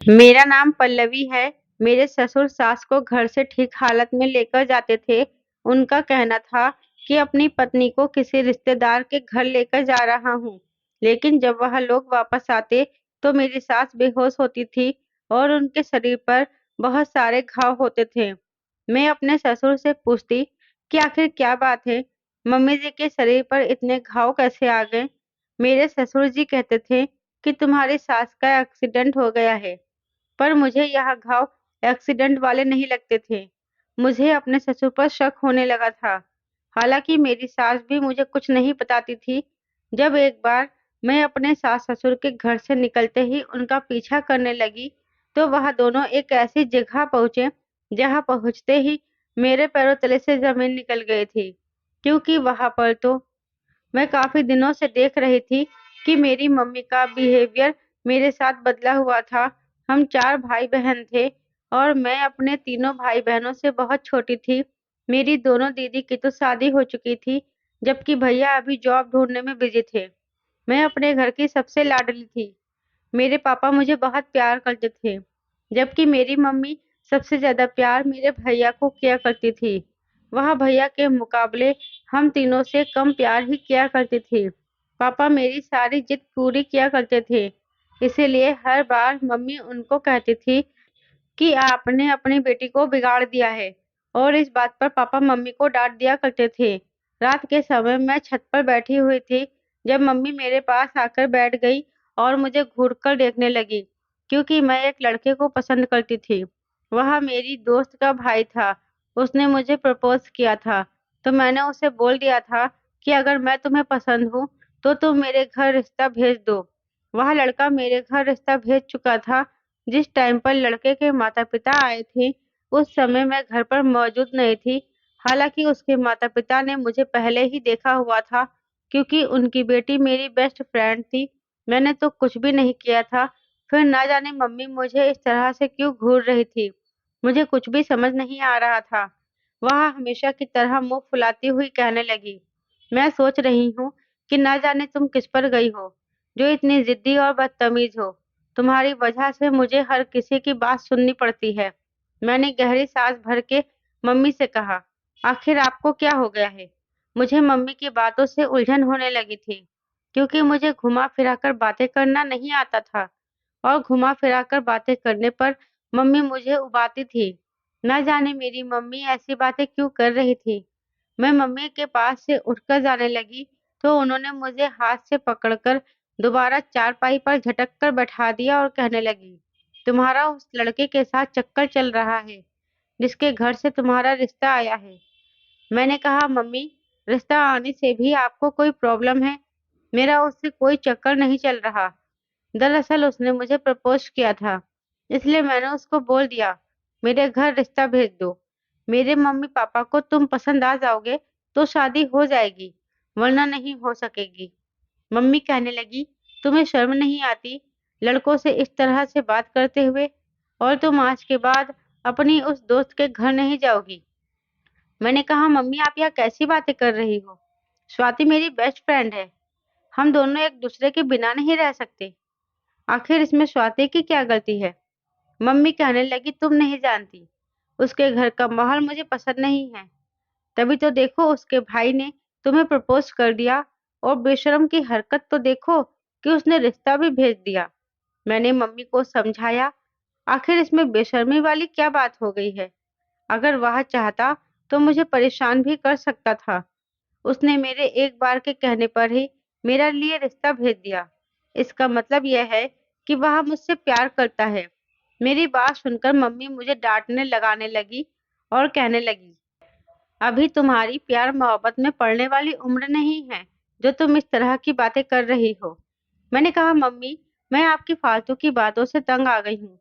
मेरा नाम पल्लवी है। मेरे ससुर सास को घर से ठीक हालत में लेकर जाते थे। उनका कहना था कि अपनी पत्नी को किसी रिश्तेदार के घर लेकर जा रहा हूँ। लेकिन जब वह लोग वापस आते तो मेरी सास बेहोश होती थी और उनके शरीर पर बहुत सारे घाव होते थे। मैं अपने ससुर से पूछती कि आखिर क्या बात है, मम्मी जी के शरीर पर इतने घाव कैसे आ गए। मेरे ससुर जी कहते थे कि तुम्हारी सास का एक्सीडेंट हो गया है। पर मुझे यह घाव एक्सीडेंट वाले नहीं लगते थे। मुझे अपने ससुर पर शक होने लगा था। हालांकि मेरी सास भी मुझे कुछ नहीं बताती थी। जब एक बार मैं अपने सास ससुर के घर से निकलते ही उनका पीछा करने लगी, तो वह दोनों एक ऐसी जगह पहुंचे जहां पहुंचते ही मेरे पैरों तले से जमीन निकल गई थी। क्योंकि वहां पर तो मैं काफ़ी दिनों से देख रही थी कि मेरी मम्मी का बिहेवियर मेरे साथ बदला हुआ था। हम 4 भाई-बहन थे और मैं अपने तीनों भाई-बहनों से बहुत छोटी थी। मेरी दोनों दीदी की तो शादी हो चुकी थी, जबकि भैया अभी जॉब ढूँढने में बिज़ी थे। मैं अपने घर की सबसे लाडली थी। मेरे पापा मुझे बहुत प्यार करते थे, जबकि मेरी मम्मी सबसे ज़्यादा प्यार मेरे भैया को किया करती थी। वह भैया के मुकाबले हम तीनों से कम प्यार ही किया करती थी। पापा मेरी सारी जिद पूरी किया करते थे, इसीलिए हर बार मम्मी उनको कहती थी कि आपने अपनी बेटी को बिगाड़ दिया है, और इस बात पर पापा मम्मी को डाँट दिया करते थे। रात के समय मैं छत पर बैठी हुई थी, जब मम्मी मेरे पास आकर बैठ गई और मुझे घूरकर देखने लगी, क्योंकि मैं एक लड़के को पसंद करती थी। वह मेरी दोस्त का भाई था। उसने मुझे प्रपोज़ किया था, तो मैंने उसे बोल दिया था कि अगर मैं तुम्हें पसंद हूँ, तो तुम मेरे घर रिश्ता भेज दो। वह लड़का मेरे घर रिश्ता भेज चुका था। जिस टाइम पर लड़के के माता-पिता आए थे, उस समय मैं घर पर मौजूद नहीं थी। हालाँकि उसके माता-पिता ने मुझे पहले ही देखा हुआ था, क्योंकि उनकी बेटी मेरी बेस्ट फ्रेंड थी। मैंने तो कुछ भी नहीं किया था, फिर ना जाने मम्मी मुझे इस तरह से क्यों घूर रही थी। मुझे कुछ भी समझ नहीं आ रहा था। वह हमेशा की तरह मुँह फुलाती हुई कहने लगी, मैं सोच रही हूँ कि ना जाने तुम किस पर गई हो, जो इतनी ज़िद्दी और बदतमीज़ हो। तुम्हारी वजह से मुझे हर किसी की बात सुननी पड़ती है। मैंने गहरी सांस भर के मम्मी से कहा, आखिर आपको क्या हो गया है? मुझे मम्मी की बातों से उलझन होने लगी थी, क्योंकि मुझे घुमा-फिराकर बातें करना नहीं आता था और घुमा-फिराकर बातें करने पर मम्मी मुझे उबाती थी। न जाने मेरी मम्मी ऐसी बातें क्यों कर रही थी। मैं मम्मी के पास से उठकर जाने लगी, तो उन्होंने मुझे हाथ से पकड़कर दोबारा चारपाई पर झटक कर बैठा दिया और कहने लगी, तुम्हारा उस लड़के के साथ चक्कर चल रहा है, जिसके घर से तुम्हारा रिश्ता आया है। मैंने कहा, मम्मी, रिश्ता आने से भी आपको कोई प्रॉब्लम है? मेरा उससे कोई चक्कर नहीं चल रहा। दरअसल उसने मुझे प्रपोज़ किया था, इसलिए मैंने उसको बोल दिया, मेरे घर रिश्ता भेज दो। मेरे मम्मी-पापा को तुम पसंद आ जाओगे, तो शादी हो जाएगी, वरना नहीं हो सकेगी। मम्मी कहने लगी, तुम्हें शर्म नहीं आती लड़कों से इस तरह से बात करते हुए? और तुम आज के बाद अपनी उस दोस्त के घर नहीं जाओगी। मैंने कहा, मम्मी आप यह कैसी बातें कर रही हो? स्वाति मेरी बेस्ट फ्रेंड है। हम दोनों एक दूसरे के बिना नहीं रह सकते। आखिर इसमें स्वाति की क्या गलती है? मम्मी कहने लगी, तुम नहीं जानती। उसके घर का माहौल मुझे पसंद नहीं है। तभी तो देखो उसके भाई ने तुम्हें प्रपोज़ कर दिया, और बेशर्म की हरकत तो देखो कि उसने रिश्ता भी भेज दिया। मैंने मम्मी को समझाया, आखिर इसमें बेशर्मी वाली क्या बात हो गई है? अगर वह चाहता तो मुझे परेशान भी कर सकता था। उसने मेरे एक बार के कहने पर ही मेरे लिए रिश्ता भेज दिया। इसका मतलब यह है कि वह मुझसे प्यार करता है। मेरी बात सुनकर मम्मी मुझे डाँटने लगाने लगी और कहने लगी, अभी तुम्हारी प्यार मोहब्बत में पड़ने वाली उम्र नहीं है, जो तुम इस तरह की बातें कर रही हो। मैंने कहा, मम्मी, मैं आपकी फालतू की बातों से तंग आ गई हूँ।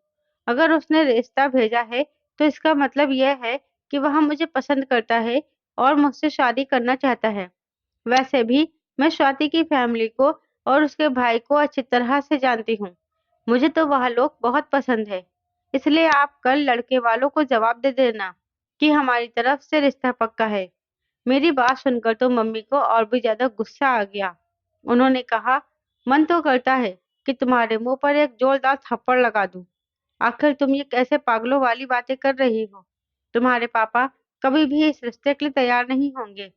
अगर उसने रिश्ता भेजा है, तो इसका मतलब यह है कि वह मुझे पसंद करता है और मुझसे शादी करना चाहता है। वैसे भी मैं स्वाति की फैमिली को और उसके भाई को अच्छी तरह से जानती हूँ। मुझे तो वह लोग बहुत पसंद है। इसलिए आप कल लड़के वालों को जवाब दे देना कि हमारी तरफ से रिश्ता पक्का है। मेरी बात सुनकर तो मम्मी को और भी ज़्यादा गुस्सा आ गया। उन्होंने कहा, मन तो करता है कि तुम्हारे मुँह पर एक जोरदार थप्पड़ लगा दूँ। आखिर तुम ये कैसे पागलों वाली बातें कर रही हो? तुम्हारे पापा कभी भी इस रिश्ते के लिए तैयार नहीं होंगे।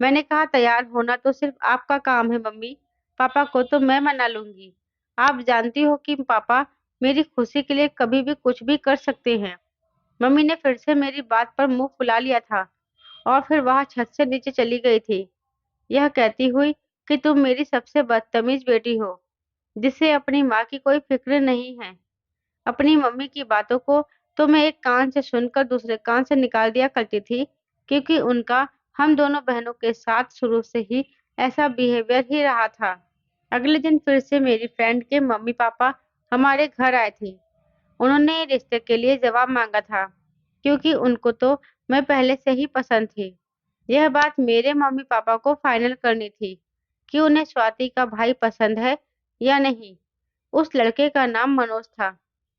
मैंने कहा तैयार होना तो सिर्फ आपका काम है मम्मी। पापा को तो मैं मना लूंगी। आप जानती हो कि पापा मेरी खुशी के लिए कभी भी कुछ भी कर सकते हैं। मम्मी ने फिर से मेरी बात पर मुंह फुला लिया था और फिर वहां छत से नीचे चली गई थी, यह कहती हुई कि तुम मेरी सबसे बदतमीज बेटी हो, जिसे अपनी माँ की कोई फिक्र नहीं है। अपनी मम्मी की बातों को तो मैं एक कान से सुनकर दूसरे कान से निकाल दिया करती थी, क्योंकि उनका हम दोनों बहनों के साथ शुरू से ही ऐसा बिहेवियर ही रहा था। अगले दिन फिर से मेरी फ्रेंड के मम्मी पापा हमारे घर आए थे। उन्होंने रिश्ते के लिए जवाब मांगा था, क्योंकि उनको तो मैं पहले से ही पसंद थी। यह बात मेरे मम्मी पापा को फाइनल करनी थी कि उन्हें स्वाति का भाई पसंद है या नहीं। उस लड़के का नाम मनोज था।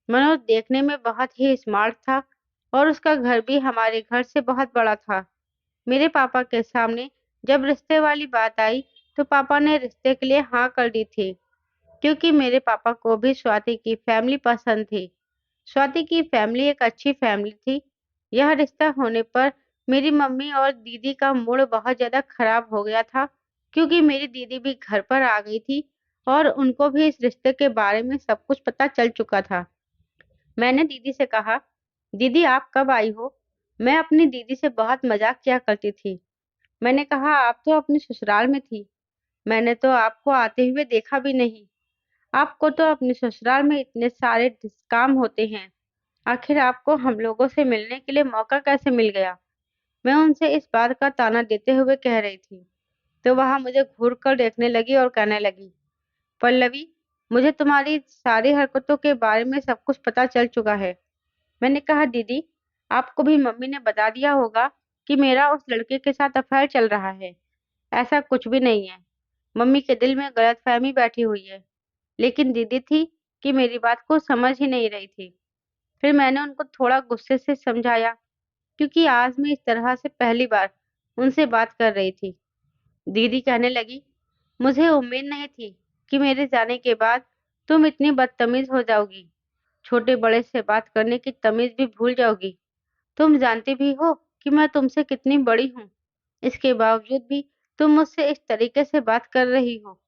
मनोज देखने में बहुत ही स्मार्ट था और उसका घर भी हमारे घर से बहुत बड़ा था। मेरे पापा के सामने जब रिश्ते वाली बात आई तो पापा ने रिश्ते के लिए हाँ कर दी थी, क्योंकि मेरे पापा को भी स्वाति की फैमिली पसंद थी। स्वाति की फैमिली एक अच्छी फैमिली थी। यह रिश्ता होने पर मेरी मम्मी और दीदी का मूड बहुत ज्यादा खराब हो गया था, क्योंकि मेरी दीदी भी घर पर आ गई थी और उनको भी इस रिश्ते के बारे में सब कुछ पता चल चुका था। मैंने दीदी से कहा, दीदी आप कब आई हो? मैं अपनी दीदी से बहुत मजाक किया करती थी। मैंने कहा आप तो अपने ससुराल में थी। मैंने तो आपको आते हुए देखा भी नहीं। आपको तो अपने ससुराल में इतने सारे काम होते हैं। आखिर आपको हम लोगों से मिलने के लिए मौका कैसे मिल गया? मैं उनसे इस बात का ताना देते हुए कह रही थी, तो वहां मुझे घूर कर देखने लगी और कहने लगी, पल्लवी, मुझे तुम्हारी सारी हरकतों के बारे में सब कुछ पता चल चुका है। मैंने कहा दीदी, आपको भी मम्मी ने बता दिया होगा कि मेरा उस लड़के के साथ अफेयर चल रहा है। ऐसा कुछ भी नहीं है। मम्मी के दिल में गलतफहमी बैठी हुई है। लेकिन दीदी थी कि मेरी बात को समझ ही नहीं रही थी। फिर मैंने उनको थोड़ा गुस्से से समझाया, क्योंकि आज मैं इस तरह से पहली बार उनसे बात कर रही थी। दीदी कहने लगी, मुझे उम्मीद नहीं थी कि मेरे जाने के बाद तुम इतनी बदतमीज हो जाओगी। छोटे बड़े से बात करने की तमीज भी भूल जाओगी। तुम जानती भी हो कि मैं तुमसे कितनी बड़ी हूँ। इसके बावजूद भी तुम मुझसे इस तरीके से बात कर रही हो।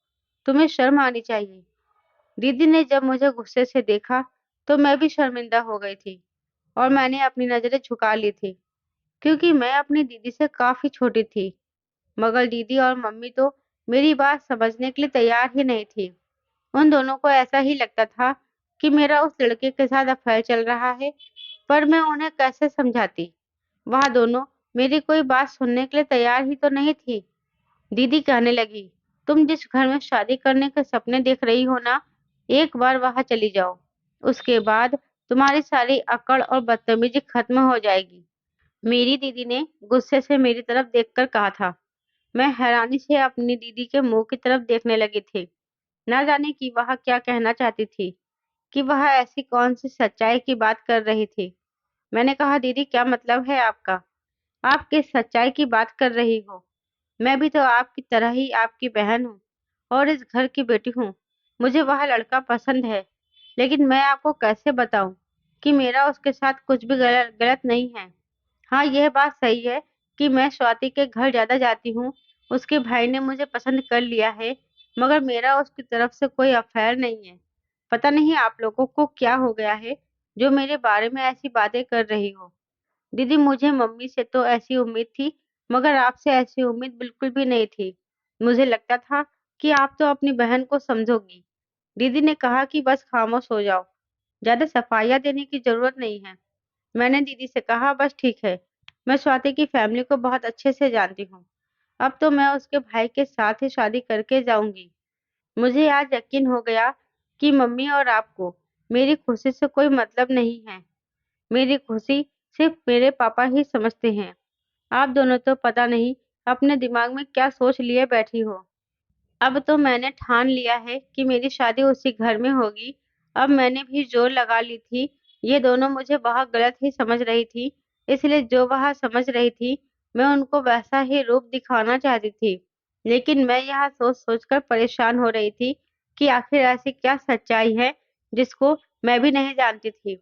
तुम्हें शर्म आनी चाहिए। दीदी ने जब मुझे गुस्से से देखा तो मैं भी शर्मिंदा हो गई थी और मैंने अपनी नजरें झुका ली थी, क्योंकि मैं अपनी दीदी से काफी छोटी थी। मगर दीदी और मम्मी तो मेरी बात समझने के लिए तैयार ही नहीं थी। उन दोनों को ऐसा ही लगता था कि मेरा उस लड़के के साथ अफेयर चल रहा है, पर मैं उन्हें कैसे समझाती? वह दोनों मेरी कोई बात सुनने के लिए तैयार ही तो नहीं थी। दीदी कहने लगी, तुम जिस घर में शादी करने के सपने देख रही हो ना, एक बार वहां चली जाओ। उसके बाद तुम्हारी सारी अकड़ और बदतमीजी खत्म हो जाएगी। मेरी दीदी ने गुस्से से मेरी तरफ देखकर कहा था। मैं हैरानी से अपनी दीदी के मुंह की तरफ देखने लगी थी। ना जाने कि वह क्या कहना चाहती थी, कि वह ऐसी कौन सी सच्चाई की बात कर रही थी। मैंने कहा, दीदी क्या मतलब है आपका? आप किस सच्चाई की बात कर रही हो? मैं भी तो आपकी तरह ही आपकी बहन हूँ और इस घर की बेटी हूँ। मुझे वह लड़का पसंद है, लेकिन मैं आपको कैसे बताऊं कि मेरा उसके साथ कुछ भी गलत गलत नहीं है। हाँ, यह बात सही है कि मैं स्वाति के घर ज्यादा जाती हूँ। उसके भाई ने मुझे पसंद कर लिया है, मगर मेरा उसकी तरफ से कोई अफेयर नहीं है। पता नहीं आप लोगों को क्या हो गया है, जो मेरे बारे में ऐसी बातें कर रही हो। दीदी, मुझे मम्मी से तो ऐसी उम्मीद थी, मगर आपसे ऐसी उम्मीद बिल्कुल भी नहीं थी। मुझे लगता था कि आप तो अपनी बहन को समझोगी। दीदी ने कहा कि बस खामोश हो जाओ, ज्यादा सफाइयाँ देने की जरूरत नहीं है। मैंने दीदी से कहा, बस ठीक है, मैं स्वाति की फैमिली को बहुत अच्छे से जानती हूँ। अब तो मैं उसके भाई के साथ ही शादी करके जाऊंगी। मुझे आज यकीन हो गया कि मम्मी और आपको मेरी खुशी से कोई मतलब नहीं है। मेरी खुशी सिर्फ मेरे पापा ही समझते हैं। आप दोनों तो पता नहीं अपने दिमाग में क्या सोच लिए बैठी हो। अब तो मैंने ठान लिया है कि मेरी शादी उसी घर में होगी। अब मैंने भी जोर लगा ली थी। ये दोनों मुझे बहुत गलत ही समझ रही थी, इसलिए जो वह समझ रही थी, मैं उनको वैसा ही रूप दिखाना चाहती थी। लेकिन मैं यह सोच सोच कर परेशान हो रही थी कि आखिर ऐसी क्या सच्चाई है जिसको मैं भी नहीं जानती थी।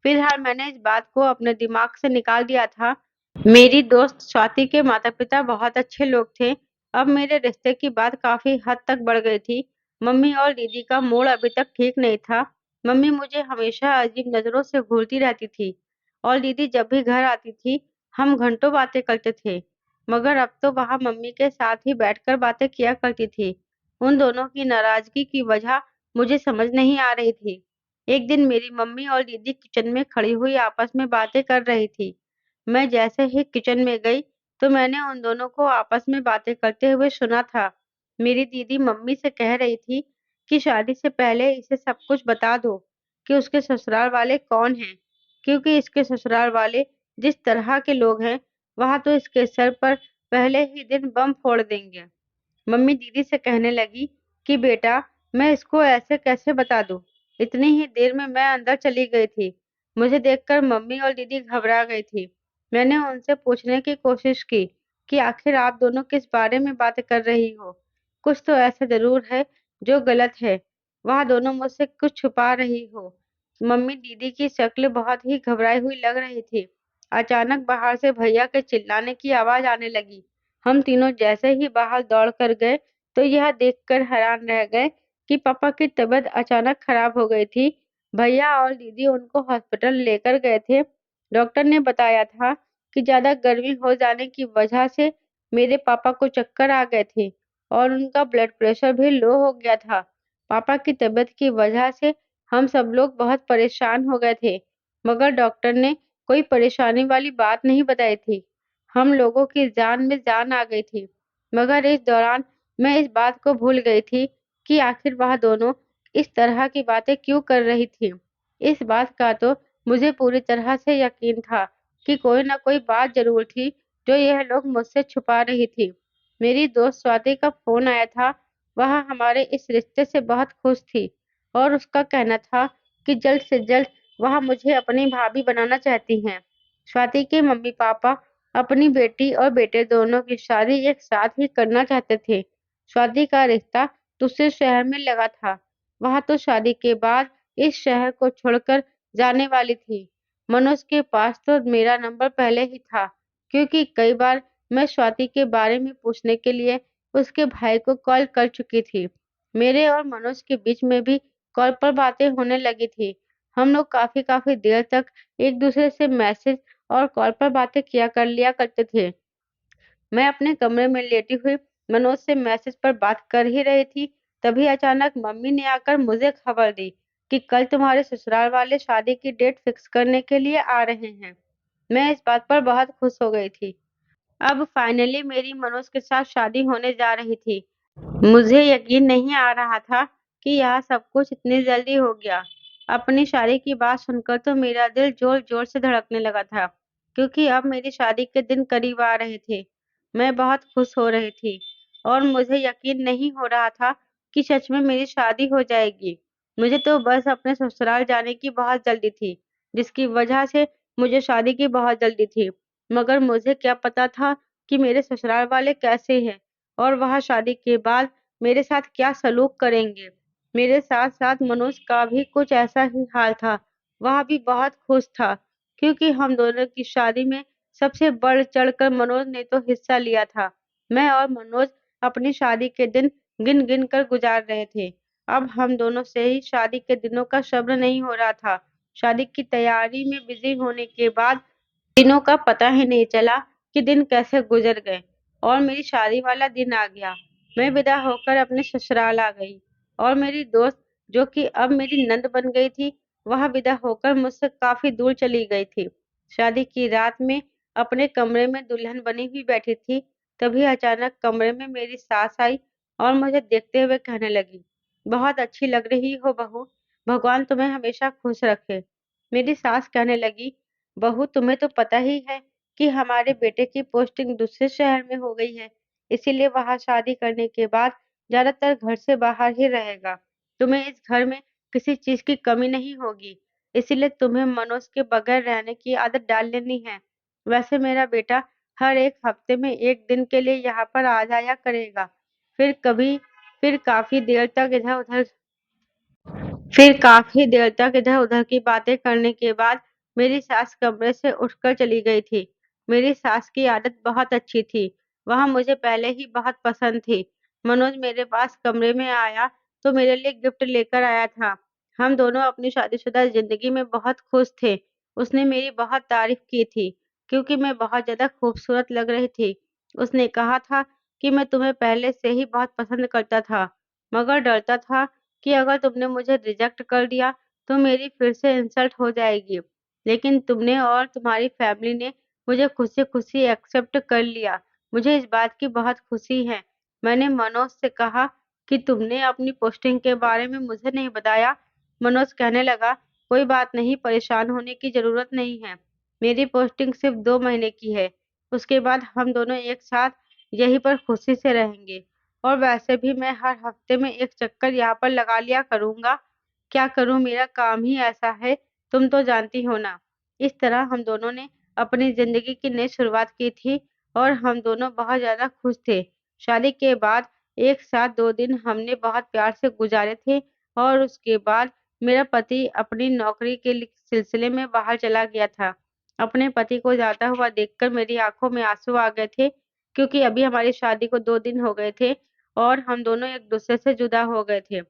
फिलहाल मैंने इस बात को अपने दिमाग से निकाल दिया था। मेरी दोस्त स्वाति के माता-पिता बहुत अच्छे लोग थे। अब मेरे रिश्ते की बात काफ़ी हद तक बढ़ गई थी। मम्मी और दीदी का मूड अभी तक ठीक नहीं था। मम्मी मुझे हमेशा अजीब नज़रों से घूरती रहती थी और दीदी जब भी घर आती थी, हम घंटों बातें करते थे। मगर अब तो वहाँ मम्मी के साथ ही बैठकर बातें किया करती थी। उन दोनों की नाराज़गी की वजह मुझे समझ नहीं आ रही थी। एक दिन मेरी मम्मी और दीदी किचन में खड़ी हुई आपस में बातें कर रही थी। मैं जैसे ही किचन में गई, तो मैंने उन दोनों को आपस में बातें करते हुए सुना था। मेरी दीदी मम्मी से कह रही थी कि शादी से पहले इसे सब कुछ बता दो कि उसके ससुराल वाले कौन हैं, क्योंकि इसके ससुराल वाले जिस तरह के लोग हैं, वहाँ तो इसके सर पर पहले ही दिन बम फोड़ देंगे। मम्मी दीदी से कहने लगी कि बेटा मैं इसको ऐसे कैसे बता दूं? इतनी ही देर में मैं अंदर चली गई थी। मुझे देखकर मम्मी और दीदी घबरा गई थी। मैंने उनसे पूछने की कोशिश की कि आखिर आप दोनों किस बारे में बातें कर रही हो? कुछ तो ऐसा जरूर है जो गलत है। वह दोनों मुझसे कुछ छुपा रही हो। मम्मी दीदी की शक्ल बहुत ही घबराई हुई लग रही थी। अचानक बाहर से भैया के चिल्लाने की आवाज आने लगी। हम तीनों जैसे ही बाहर दौड़ कर गए, तो यह देखकर हैरान रह गए कि पापा की तबीयत अचानक खराब हो गई थी। भैया और दीदी उनको हॉस्पिटल लेकर गए थे। डॉक्टर ने बताया था कि ज़्यादा गर्मी हो जाने की वजह से मेरे पापा को चक्कर आ गए थे और उनका ब्लड प्रेशर भी लो हो गया था। पापा की तबीयत की वजह से हम सब लोग बहुत परेशान हो गए थे, मगर डॉक्टर ने कोई परेशानी वाली बात नहीं बताई थी। हम लोगों की जान में जान आ गई थी, मगर इस दौरान मैं इस बात को भूल गई थी कि आखिर वह दोनों इस तरह की बातें क्यों कर रही थी। इस बात का तो मुझे पूरी तरह से यकीन था कि कोई न कोई बात ज़रूर थी जो यह लोग मुझसे छुपा रही थी। मेरी दोस्त स्वाति का फ़ोन आया था, वह हमारे इस रिश्ते से बहुत खुश थी और उसका कहना था कि जल्द से जल्द वह मुझे अपनी भाभी बनाना चाहती हैं। स्वाति के मम्मी-पापा अपनी बेटी और बेटे दोनों की शादी एक साथ ही करना चाहते थे। स्वाति का रिश्ता दूसरे शहर में लगा था। वह तो शादी के बाद इस शहर को छोड़कर जाने वाली थी। मनोज के पास तो मेरा नंबर पहले ही था, क्योंकि कई बार मैं स्वाति के बारे में पूछने के लिए उसके भाई को कॉल कर चुकी थी। मेरे और मनोज के बीच में भी कॉल पर बातें होने लगी थी। हम लोग काफ़ी काफ़ी देर तक एक दूसरे से मैसेज और कॉल पर बातें किया कर लिया करते थे। मैं अपने कमरे में लेटी हुई मनोज से मैसेज पर बात कर ही रही थी, तभी अचानक मम्मी ने आकर मुझे खबर दी कि कल तुम्हारे ससुराल वाले शादी की डेट फिक्स करने के लिए आ रहे हैं। मैं इस बात पर बहुत खुश हो गई थी। अब फाइनली मेरी मनोज के साथ शादी होने जा रही थी। मुझे यकीन नहीं आ रहा था कि यह सब कुछ इतनी जल्दी हो गया। अपनी शादी की बात सुनकर तो मेरा दिल जोर-जोर से धड़कने लगा था, क्योंकि अब मेरी शादी के दिन करीब आ रहे थे। मैं बहुत खुश हो रही थी और मुझे यकीन नहीं हो रहा था कि सच में मेरी शादी हो जाएगी। मुझे तो बस अपने ससुराल जाने की बहुत जल्दी थी, जिसकी वजह से मुझे शादी की बहुत जल्दी थी। मगर मुझे क्या पता था कि मेरे ससुराल वाले कैसे हैं और वह शादी के बाद मेरे साथ क्या सलूक करेंगे। मेरे साथ-साथ मनोज का भी कुछ ऐसा ही हाल था। वह भी बहुत खुश था, क्योंकि हम दोनों की शादी में सबसे बढ़-चढ़ कर मनोज ने तो हिस्सा लिया था। मैं और मनोज अपनी शादी के दिन गिन-गिन कर गुजार रहे थे। अब हम दोनों से ही शादी के दिनों का सब्र नहीं हो रहा था। शादी की तैयारी में बिज़ी होने के बाद दिनों का पता ही नहीं चला कि दिन कैसे गुजर गए और मेरी शादी वाला दिन आ गया। मैं विदा होकर अपने ससुराल आ गई और मेरी दोस्त, जो कि अब मेरी नंद बन गई थी, वह विदा होकर मुझसे काफ़ी दूर चली गई थी। शादी की रात में अपने कमरे में दुल्हन बनी हुई बैठी थी, तभी अचानक कमरे में मेरी सास आई और मुझे देखते हुए कहने लगी, "बहुत अच्छी लग रही हो बहू, भगवान तुम्हें हमेशा खुश रखे।" मेरी सास कहने लगी, बहू तुम्हें तो पता ही है कि हमारे बेटे की पोस्टिंग दूसरे शहर में हो गई है, इसीलिए वहाँ शादी करने के बाद ज़्यादातर घर से बाहर ही रहेगा। तुम्हें इस घर में किसी चीज़ की कमी नहीं होगी, इसीलिए तुम्हें मनोज के बगैर रहने की आदत डाल लेनी है। वैसे मेरा बेटा हर एक हफ्ते में 1 दिन के लिए यहाँ पर आ जाया करेगा, फिर काफ़ी देर तक इधर-उधर फिर काफ़ी देर तक इधर-उधर की बातें करने के बाद मेरी सास कमरे से उठकर चली गई थी। मेरी सास की आदत बहुत अच्छी थी, वह मुझे पहले ही बहुत पसंद थी। मनोज मेरे पास कमरे में आया तो मेरे लिए गिफ्ट लेकर आया था। हम दोनों अपनी शादीशुदा ज़िंदगी में बहुत खुश थे। उसने मेरी बहुत तारीफ़ की थी, क्योंकि मैं बहुत ज़्यादा खूबसूरत लग रही थी। उसने कहा था कि मैं तुम्हें पहले से ही बहुत पसंद करता था, मगर डरता था कि अगर तुमने मुझे रिजेक्ट कर दिया तो मेरी फिर से इंसल्ट हो जाएगी। लेकिन तुमने और तुम्हारी फैमिली ने मुझे खुशी-खुशी एक्सेप्ट कर लिया। मुझे इस बात की बहुत खुशी है। मैंने मनोज से कहा कि तुमने अपनी पोस्टिंग के बारे में मुझे नहीं बताया। मनोज कहने लगा, कोई बात नहीं, परेशान होने की ज़रूरत नहीं है। मेरी पोस्टिंग सिर्फ 2 महीने की है। उसके बाद हम दोनों एक साथ यहीं पर खुशी से रहेंगे। और वैसे भी मैं हर हफ्ते में एक चक्कर यहाँ पर लगा लिया करूँगा। क्या करूँ, मेरा काम ही ऐसा है, तुम तो जानती हो ना। इस तरह हम दोनों ने अपनी ज़िंदगी की नई शुरुआत की थी और हम दोनों बहुत ज़्यादा खुश थे। शादी के बाद एक साथ 2 दिन हमने बहुत प्यार से गुज़ारे थे और उसके बाद मेरा पति अपनी नौकरी के सिलसिले में बाहर चला गया था। अपने पति को जाता हुआ देखकर मेरी आँखों में आँसू आ गए थे, क्योंकि अभी हमारी शादी को 2 दिन हो गए थे और हम दोनों एक-दूसरे से जुदा हो गए थे।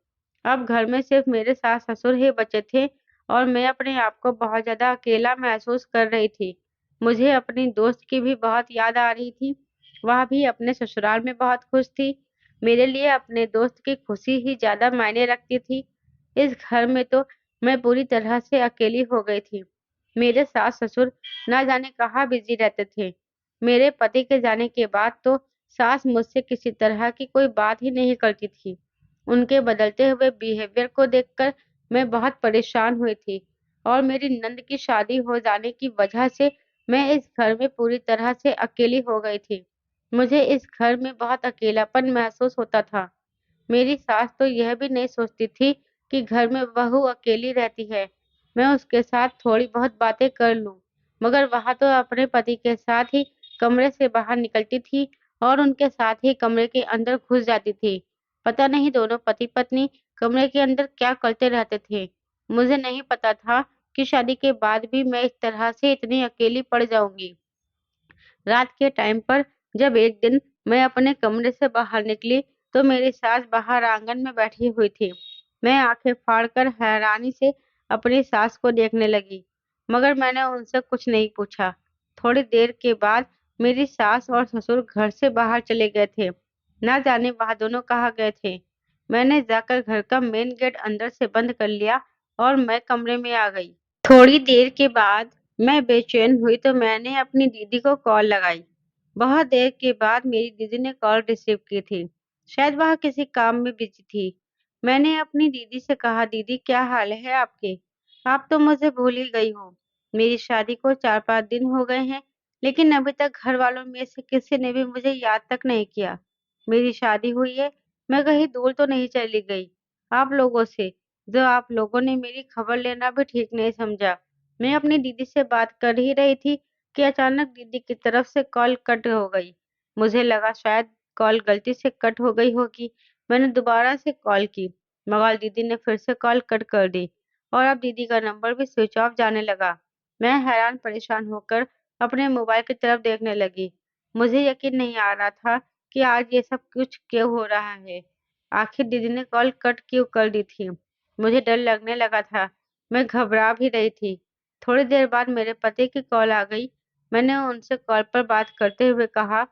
अब घर में सिर्फ़ मेरे सास-ससुर ही बचे थे और मैं अपने आप को बहुत ज़्यादा अकेला महसूस कर रही थी। मुझे अपनी दोस्त की भी बहुत याद आ रही थी। वह भी अपने ससुराल में बहुत खुश थी। मेरे लिए अपने दोस्त की खुशी ही ज़्यादा मायने रखती थी। इस घर में तो मैं पूरी तरह से अकेली हो गई थी। मेरे सास-ससुर ना जाने कहाँ बिज़ी रहते थे। मेरे पति के जाने के बाद तो सास मुझसे किसी तरह की कोई बात ही नहीं करती थी। उनके बदलते हुए बिहेवियर को देखकर मैं बहुत परेशान हुई थी और मेरी नंद की शादी हो जाने की वजह से मैं इस घर में पूरी तरह से अकेली हो गई थी। मुझे इस घर में बहुत अकेलापन महसूस होता था। मेरी सास तो यह भी नहीं सोचती थी कि घर में बहू अकेली रहती है। मैं उसके साथ थोड़ी बहुत बातें कर लूँ, मगर वह तो अपने पति के साथ ही कमरे से बाहर निकलती थी और उनके साथ ही कमरे के अंदर घुस जाती थी। पता नहीं दोनों पति-पत्नी कमरे के अंदर क्या करते रहते थे। मुझे नहीं पता था कि शादी के बाद भी मैं इस तरह से इतनी अकेली पड़ जाऊँगी। रात के टाइम पर जब एक दिन मैं अपने कमरे से बाहर निकली, तो मेरी सास बाहर आंगन में बैठी हुई थी। मैं आंखें फाड़कर हैरानी से अपनी सास को देखने लगी, मगर मैंने उनसे कुछ नहीं पूछा। थोड़ी देर के बाद मेरी सास और ससुर घर से बाहर चले गए थे। ना जाने वह दोनों कहाँ गए थे। मैंने जाकर घर का मेन गेट अंदर से बंद कर लिया और मैं कमरे में आ गई। थोड़ी देर के बाद मैं बेचैन हुई तो मैंने अपनी दीदी को कॉल लगाई। बहुत देर के बाद मेरी दीदी ने कॉल रिसीव की थी। शायद वह किसी काम में बिज़ी थी। मैंने अपनी दीदी से कहा, दीदी क्या हाल है आपके? आप तो मुझे भूल ही गई हो। मेरी शादी को 4-5 दिन हो गए हैं, लेकिन अभी तक घर वालों में से किसी ने भी मुझे याद तक नहीं किया। मेरी शादी हुई है, मैं कहीं दूर तो नहीं चली गई। आप लोगों से जो आप लोगों ने मेरी खबर लेना भी ठीक नहीं समझा। मैं अपनी दीदी से बात कर ही रही थी कि अचानक दीदी की तरफ से कॉल कट हो गई। मुझे लगा शायद कॉल गलती से कट हो गई होगी। मैंने दोबारा से कॉल की, मगर दीदी ने फिर से कॉल कट कर दी और अब दीदी का नंबर भी स्विच ऑफ जाने लगा। मैं हैरान परेशान होकर अपने मोबाइल की तरफ देखने लगी। मुझे यकीन नहीं आ रहा था कि आज ये सब कुछ क्यों हो रहा है। आखिर दीदी ने कॉल कट क्यों कर दी थी? मुझे डर लगने लगा था। मैं घबरा भी रही थी। थोड़ी देर बाद मेरे पति की कॉल आ गई। मैंने उनसे कॉल पर बात करते हुए कहा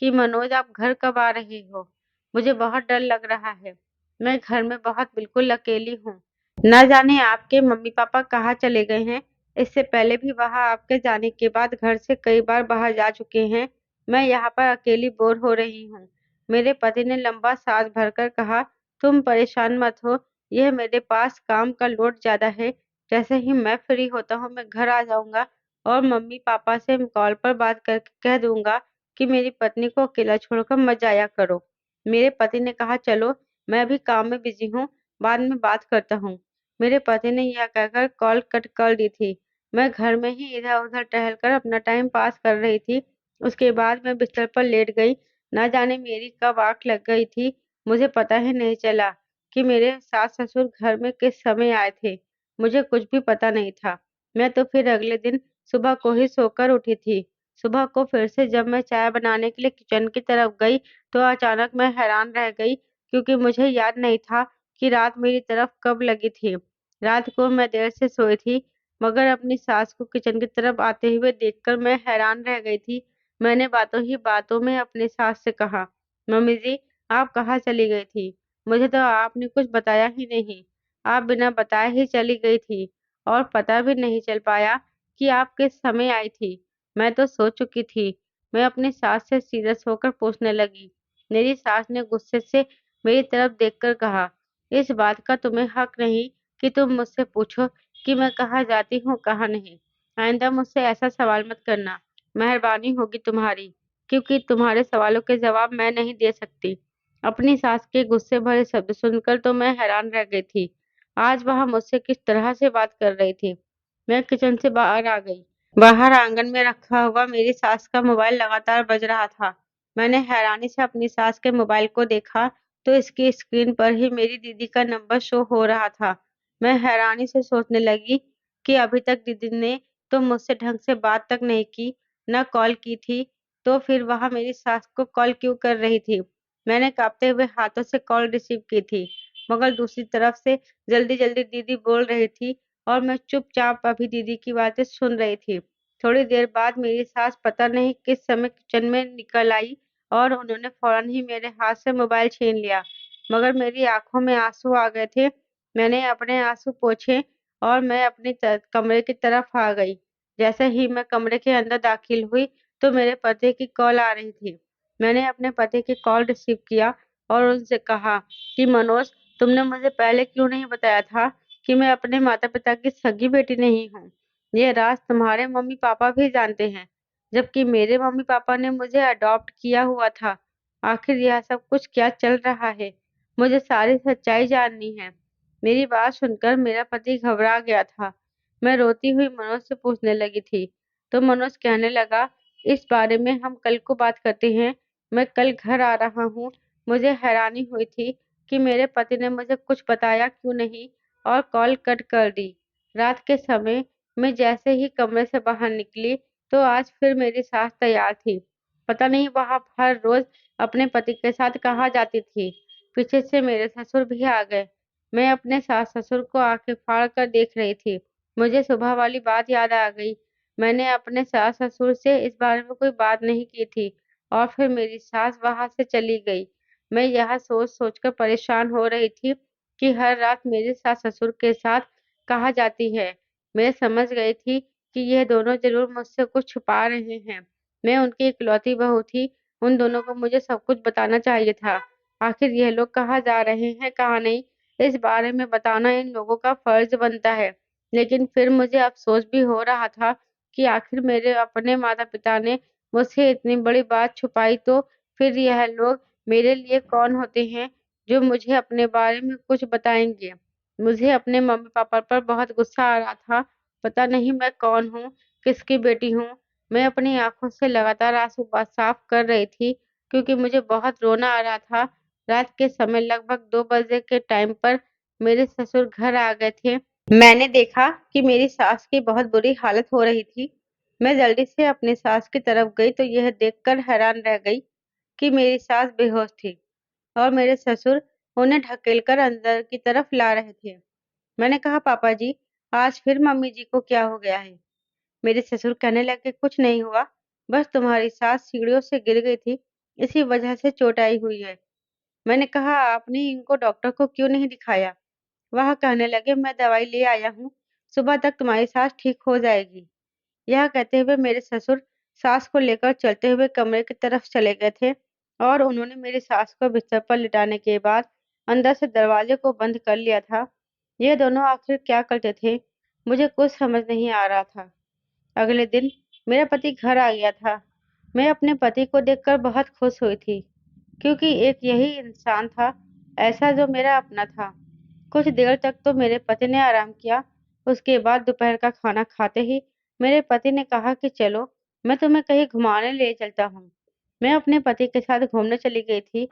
कि मनोज, आप घर कब आ रहे हो? मुझे बहुत डर लग रहा है। मैं घर में बहुत बिल्कुल अकेली हूँ। ना जाने आपके मम्मी-पापा कहाँ चले गए हैं। इससे पहले भी वह आपके जाने के बाद घर से कई बार बाहर जा चुके हैं। मैं यहाँ पर अकेली बोर हो रही हूँ। मेरे पति ने लंबा साँस भरकर कहा, तुम परेशान मत हो, यह मेरे पास काम का लोड ज़्यादा है। जैसे ही मैं फ्री होता हूँ, मैं घर आ जाऊँगा और मम्मी-पापा से कॉल पर बात करके कह दूँगा कि मेरी पत्नी को अकेला छोड़कर मत जाया करो। मेरे पति ने कहा, चलो, मैं अभी काम में बिज़ी हूँ, बाद में बात करता हूँ। मेरे पति ने यह कहकर कॉल कट कर दी थी। मैं घर में ही इधर-उधर टहलकर अपना टाइम पास कर रही थी। उसके बाद मैं बिस्तर पर लेट गई। ना जाने मेरी कब आँख लग गई थी, मुझे पता ही नहीं चला। कि मेरे सास-ससुर घर में किस समय आए थे। मुझे कुछ भी पता नहीं था। मैं तो फिर अगले दिन सुबह को ही सोकर उठी थी। सुबह को फिर से जब मैं चाय बनाने के लिए किचन की तरफ गई, तो अचानक मैं हैरान रह गई क्योंकि मुझे याद नहीं था कि रात मेरी तरफ कब लगी थी। रात को मैं देर से सोई थी, मगर अपनी सास को किचन की तरफ आते हुए देखकर मैं हैरान रह गई थी। मैंने बातों ही बातों में अपनी सास से कहा, "मम्मी जी, आप कहाँ चली गई थी? मुझे तो आपने कुछ बताया ही नहीं। आप बिना बताए ही चली गई थी और पता भी नहीं चल पाया कि आप किस समय आई थी।" मैं तो सो चुकी थी। मैं अपनी सास से सीरियस होकर पूछने लगी। मेरी सास ने गुस्से से मेरी तरफ देखकर कहा, "इस बात का तुम्हें हक नहीं कि तुम मुझसे पूछो कि मैं कहाँ जाती हूँ, कहाँ नहीं। आइंदा मुझसे ऐसा सवाल मत करना। मेहरबानी होगी तुम्हारी, क्योंकि तुम्हारे सवालों के जवाब मैं नहीं दे सकती।" अपनी सास के गुस्से भरे शब्द सुनकर तो मैं हैरान रह गई थी। आज वह मुझसे किस तरह से बात कर रही थी। मैं किचन से बाहर आ गई। बाहर आंगन में रखा हुआ मेरी सास का मोबाइल लगातार बज रहा था। मैंने हैरानी से अपनी सास के मोबाइल को देखा, तो इसकी स्क्रीन पर ही मेरी दीदी का नंबर शो हो रहा था। मैं हैरानी से सोचने लगी कि अभी तक दीदी ने तो मुझसे ढंग से बात तक नहीं की, न कॉल की थी, तो फिर वह मेरी सास को कॉल क्यों कर रही थी? मैंने काँपते हुए हाथों से कॉल रिसीव की थी, मगर दूसरी तरफ से जल्दी-जल्दी दीदी बोल रही थी और मैं चुपचाप अभी दीदी की बातें सुन रही थी। थोड़ी देर बाद मेरी सास पता नहीं किस समय किचन में निकल आई और उन्होंने फ़ौरन ही मेरे हाथ से मोबाइल छीन लिया, मगर मेरी आँखों में आँसू आ गए थे। मैंने अपने आँसू पोंछे और मैं अपने कमरे की तरफ आ गई। जैसे ही मैं कमरे के अंदर दाखिल हुई, तो मेरे पति की कॉल आ रही थी। मैंने अपने पति की कॉल रिसीव किया और उनसे कहा कि मनोज, तुमने मुझे पहले क्यों नहीं बताया था कि मैं अपने माता-पिता की सगी बेटी नहीं हूँ। ये राज़ तुम्हारे मम्मी-पापा भी जानते हैं, जबकि मेरे मम्मी-पापा ने मुझे अडॉप्ट किया हुआ था। आखिर यह सब कुछ क्या चल रहा है? मुझे सारी सच्चाई जाननी है। मेरी बात सुनकर मेरा पति घबरा गया था। मैं रोती हुई मनोज से पूछने लगी थी, तो मनोज कहने लगा, "इस बारे में हम कल को बात करते हैं। मैं कल घर आ रहा हूँ।" मुझे हैरानी हुई थी कि मेरे पति ने मुझे कुछ बताया क्यों नहीं और कॉल कट कर दी। रात के समय मैं जैसे ही कमरे से बाहर निकली, तो आज फिर मेरी सास तैयार थी। पता नहीं वह हर रोज़ अपने पति के साथ कहाँ जाती थी। पीछे से मेरे ससुर भी आ गए। मैं अपने सास-ससुर को आँखें फाड़ कर देख रही थी। मुझे सुबह वाली बात याद आ गई। मैंने अपने सास-ससुर से इस बारे में कोई बात नहीं की थी और फिर मेरी सास वहाँ से चली गई। मैं यह सोच-सोच कर परेशान हो रही थी कि हर रात मेरे सास-ससुर के साथ कहाँ जाती है। मैं समझ गई थी कि ये दोनों ज़रूर मुझसे कुछ छुपा रहे हैं। मैं उनकी इकलौती बहू थी, उन दोनों को मुझे सब कुछ बताना चाहिए था। आखिर ये लोग कहाँ जा रहे हैं, कहाँ नहीं, इस बारे में बताना इन लोगों का फ़र्ज़ बनता है। लेकिन फिर मुझे अफ़सोस भी हो रहा था कि आखिर मेरे अपने माता-पिता ने मुझसे इतनी बड़ी बात छुपाई, तो फिर यह लोग मेरे लिए कौन होते हैं, जो मुझे अपने बारे में कुछ बताएँगे। मुझे अपने मम्मी-पापा पर बहुत गुस्सा आ रहा था। पता नहीं मैं कौन हूँ, किसकी बेटी हूँ। मैं अपनी आँखों से लगातार आँसू साफ़ कर रही थी, क्योंकि मुझे बहुत रोना आ रहा था। रात के समय लगभग 2 बजे के टाइम पर मेरे ससुर घर आ गए थे। मैंने देखा कि मेरी सास की बहुत बुरी हालत हो रही थी। मैं जल्दी से अपनी सास की तरफ गई तो यह देखकर हैरान रह गई कि मेरी सास बेहोश थी और मेरे ससुर उन्हें ढकेलकर अंदर की तरफ ला रहे थे। मैंने कहा, "पापा जी, आज फिर मम्मी जी को क्या हो गया है?" मेरे ससुर कहने लगे, "कुछ नहीं हुआ, बस तुम्हारी सास सीढ़ियों से गिर गई थी, इसी वजह से चोट आई हुई है।" मैंने कहा, "आपने इनको डॉक्टर को क्यों नहीं दिखाया?" वह कहने लगे, "मैं दवाई ले आया हूँ, सुबह तक तुम्हारी सास ठीक हो जाएगी।" यह कहते हुए मेरे ससुर सास को लेकर चलते हुए कमरे की तरफ चले गए थे और उन्होंने मेरी सास को बिस्तर पर लिटाने के बाद अंदर से दरवाजे को बंद कर लिया था। ये दोनों आखिर क्या करते थे, मुझे कुछ समझ नहीं आ रहा था। अगले दिन मेरा पति घर आ गया था। मैं अपने पति को देखकर बहुत खुश हुई थी, क्योंकि एक यही इंसान था, ऐसा जो मेरा अपना था। कुछ देर तक तो मेरे पति ने आराम किया। उसके बाद दोपहर का खाना खाते ही मेरे पति ने कहा कि चलो, मैं तुम्हें कहीं घुमाने ले चलता हूँ। मैं अपने पति के साथ घूमने चली गई थी।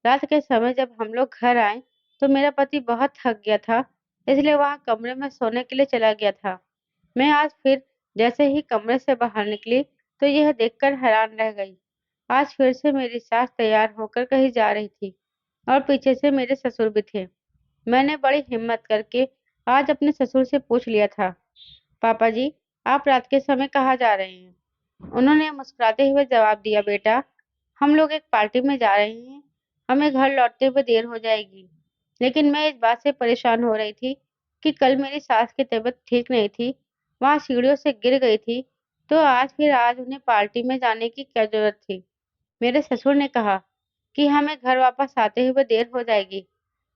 रात के समय जब हम लोग घर आए, तो मेरा पति बहुत थक गया था, इसलिए वह कमरे में सोने के लिए चला गया था। मैं आज फिर जैसे ही कमरे से बाहर निकली, तो यह देखकर हैरान रह गई। आज फिर से मेरी सास तैयार होकर कहीं जा रही थी और पीछे से मेरे ससुर भी थे। मैंने बड़ी हिम्मत करके आज अपने ससुर से पूछ लिया था, पापा जी, आप रात के समय कहाँ जा रहे हैं? उन्होंने मुस्कुराते हुए जवाब दिया, बेटा, हम लोग एक पार्टी में जा रहे हैं। हमें घर लौटते हुए देर हो जाएगी। लेकिन मैं इस बात से परेशान हो रही थी कि कल मेरी सास की तबीयत ठीक नहीं थी, वहां सीढ़ियों से गिर गई थी, तो आज उन्हें पार्टी में जाने की क्या जरूरत थी? मेरे ससुर ने कहा कि हमें घर वापस आते हुए देर हो जाएगी,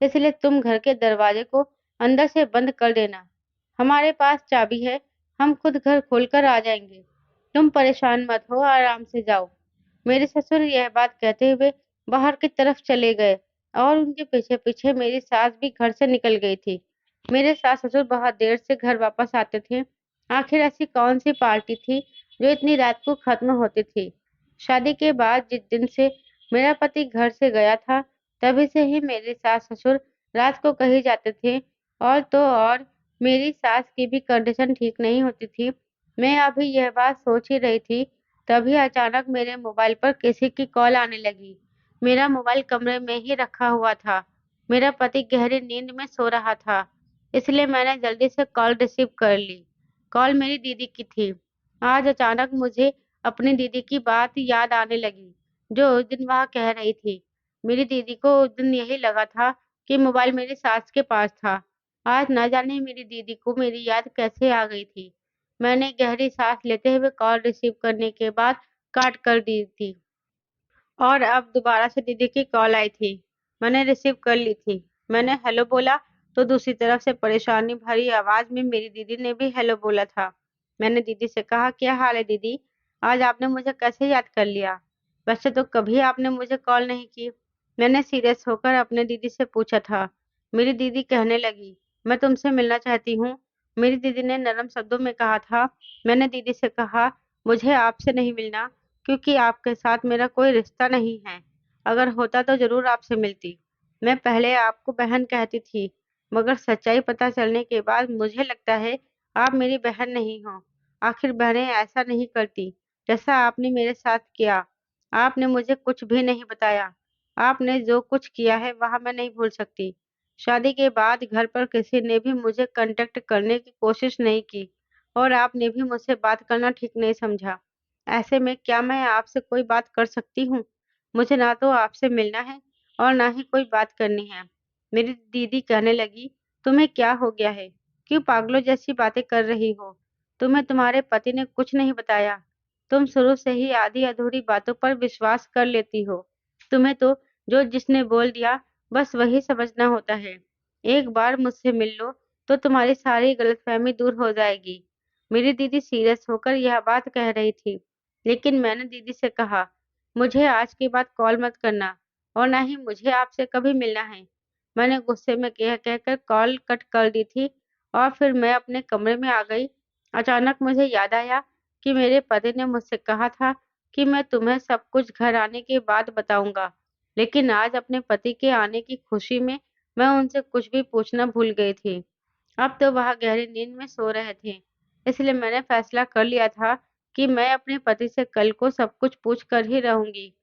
इसलिए तुम घर के दरवाजे को अंदर से बंद कर देना। हमारे पास चाबी है, हम खुद घर खोलकर आ जाएंगे। तुम परेशान मत हो, आराम से जाओ। मेरे ससुर यह बात कहते हुए बाहर की तरफ चले गए और उनके पीछे पीछे मेरी सास भी घर से निकल गई थी। मेरे सास ससुर बहुत देर से घर वापस आते थे। आखिर ऐसी कौन सी पार्टी थी जो इतनी रात को खत्म होती थी? शादी के बाद जिस दिन से मेरा पति घर से गया था, तभी से ही मेरे सास ससुर रात को कहीं जाते थे। और तो और मेरी सास की भी कंडीशन ठीक नहीं होती थी। मैं अभी यह बात सोच ही रही थी, तभी अचानक मेरे मोबाइल पर किसी की कॉल आने लगी। मेरा मोबाइल कमरे में ही रखा हुआ था। मेरा पति गहरी नींद में सो रहा था, इसलिए मैंने जल्दी से कॉल रिसीव कर ली। कॉल मेरी दीदी की थी। आज अचानक मुझे अपनी दीदी की बात याद आने लगी, जो उस दिन वह कह रही थी। मेरी दीदी को उस दिन यही लगा था कि मोबाइल मेरी सास के पास था। आज ना जाने मेरी दीदी को मेरी याद कैसे आ गई थी। मैंने गहरी सांस लेते हुए कॉल रिसीव करने के बाद काट कर दी थी और अब दोबारा से दीदी की कॉल आई थी। मैंने रिसीव कर ली थी। मैंने हेलो बोला, तो दूसरी तरफ से परेशानी भरी आवाज में मेरी दीदी ने भी हेलो बोला था। मैंने दीदी से कहा, क्या हाल है दीदी? आज आपने मुझे कैसे याद कर लिया? वैसे तो कभी आपने मुझे कॉल नहीं की। मैंने सीरियस होकर अपने दीदी से पूछा था। मेरी दीदी कहने लगी, मैं तुमसे मिलना चाहती हूँ। मेरी दीदी ने नरम शब्दों में कहा था। मैंने दीदी से कहा, मुझे आपसे नहीं मिलना, क्योंकि आपके साथ मेरा कोई रिश्ता नहीं है। अगर होता तो ज़रूर आपसे मिलती। मैं पहले आपको बहन कहती थी, मगर सच्चाई पता चलने के बाद मुझे लगता है आप मेरी बहन नहीं हो। आखिर बहनें ऐसा नहीं करती, जैसा आपने मेरे साथ किया। आपने मुझे कुछ भी नहीं बताया। आपने जो कुछ किया है वह मैं नहीं भूल सकती। शादी के बाद घर पर किसी ने भी मुझे कांटेक्ट करने की कोशिश नहीं की और आपने भी मुझसे बात करना ठीक नहीं समझा। ऐसे में क्या मैं आपसे कोई बात कर सकती हूँ? मुझे ना तो आपसे मिलना है और ना ही कोई बात करनी है। मेरी दीदी कहने लगी, तुम्हें क्या हो गया है? क्यों पागलों जैसी बातें कर रही हो? तुम्हें तुम्हारे पति ने कुछ नहीं बताया। तुम शुरू से ही आधी अधूरी बातों पर विश्वास कर लेती हो। तुम्हें तो जो जिसने बोल दिया, बस वही समझना होता है। एक बार मुझसे मिल लो, तो तुम्हारी सारी गलतफहमी दूर हो जाएगी। मेरी दीदी सीरियस होकर यह बात कह रही थी, लेकिन मैंने दीदी से कहा, मुझे आज के बाद कॉल मत करना और ना ही मुझे आपसे कभी मिलना है। मैंने गुस्से में कह कहकर कॉल कट कर दी थी और फिर मैं अपने कमरे में आ गई। अचानक मुझे याद आया कि मेरे पति ने मुझसे कहा था कि मैं तुम्हें सब कुछ घर आने के बाद बताऊंगा, लेकिन आज अपने पति के आने की खुशी में मैं उनसे कुछ भी पूछना भूल गई थी। अब तो वह गहरी नींद में सो रहे थे, इसलिए मैंने फैसला कर लिया था कि मैं अपने पति से कल को सब कुछ पूछ कर ही रहूंगी।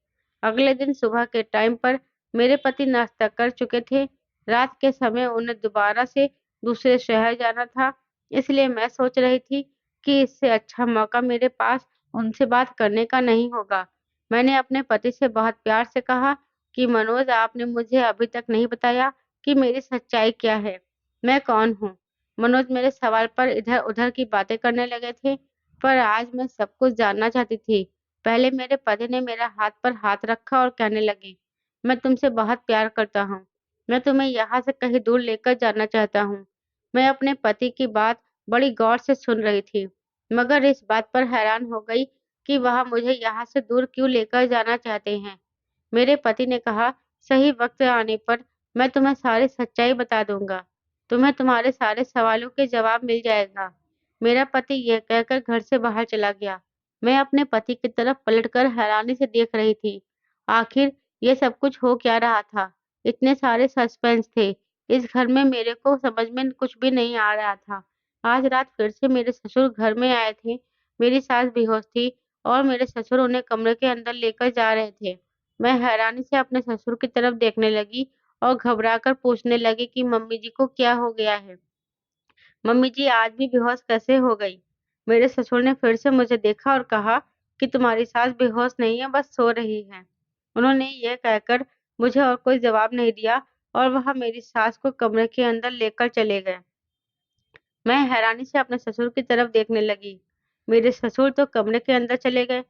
अगले दिन सुबह के टाइम पर मेरे पति नाश्ता कर चुके थे। रात के समय उन्हें दोबारा से दूसरे शहर जाना था, इसलिए मैं सोच रही थी कि इससे अच्छा मौका मेरे पास उनसे बात करने का नहीं होगा। मैंने अपने पति से बहुत प्यार से कहा कि मनोज, आपने मुझे अभी तक नहीं बताया कि मेरी सच्चाई क्या है, मैं कौन हूँ। मनोज मेरे सवाल पर इधर-उधर की बातें करने लगे थे, पर आज मैं सब कुछ जानना चाहती थी। पहले मेरे पति ने मेरा हाथ पर हाथ रखा और कहने लगे, मैं तुमसे बहुत प्यार करता हूँ। मैं तुम्हें यहाँ से कहीं दूर लेकर जाना चाहता हूँ। मैं अपने पति की बात बड़ी गौर से सुन रही थी, मगर इस बात पर हैरान हो गई कि वह मुझे यहाँ से दूर क्यों लेकर जाना चाहते हैं। मेरे पति ने कहा, सही वक्त आने पर मैं तुम्हें सारी सच्चाई बता दूंगा। तुम्हें तुम्हारे सारे सवालों के जवाब मिल जाएगा। मेरा पति यह कहकर घर से बाहर चला गया। मैं अपने पति की तरफ पलटकर हैरानी से देख रही थी। आखिर ये सब कुछ हो क्या रहा था? इतने सारे सस्पेंस थे, इस घर में मेरे को समझ में कुछ भी नहीं आ रहा था। आज रात फिर से मेरे ससुर घर में आए थे। मेरी सास बेहोश थी और मेरे ससुर उन्हें कमरे के अंदर लेकर जा रहे थे। मैं हैरानी से अपने ससुर की तरफ देखने लगी और घबराकर पूछने लगी कि मम्मी जी को क्या हो गया है? मम्मी जी आज भी बेहोश कैसे हो गई? मेरे ससुर ने फिर से मुझे देखा और कहा कि तुम्हारी सास बेहोश नहीं है, बस सो रही है। उन्होंने यह कहकर मुझे और कोई जवाब नहीं दिया और वह मेरी सास को कमरे के अंदर लेकर चले गए। मैं हैरानी से अपने ससुर की तरफ देखने लगी। मेरे ससुर तो कमरे के अंदर चले गए।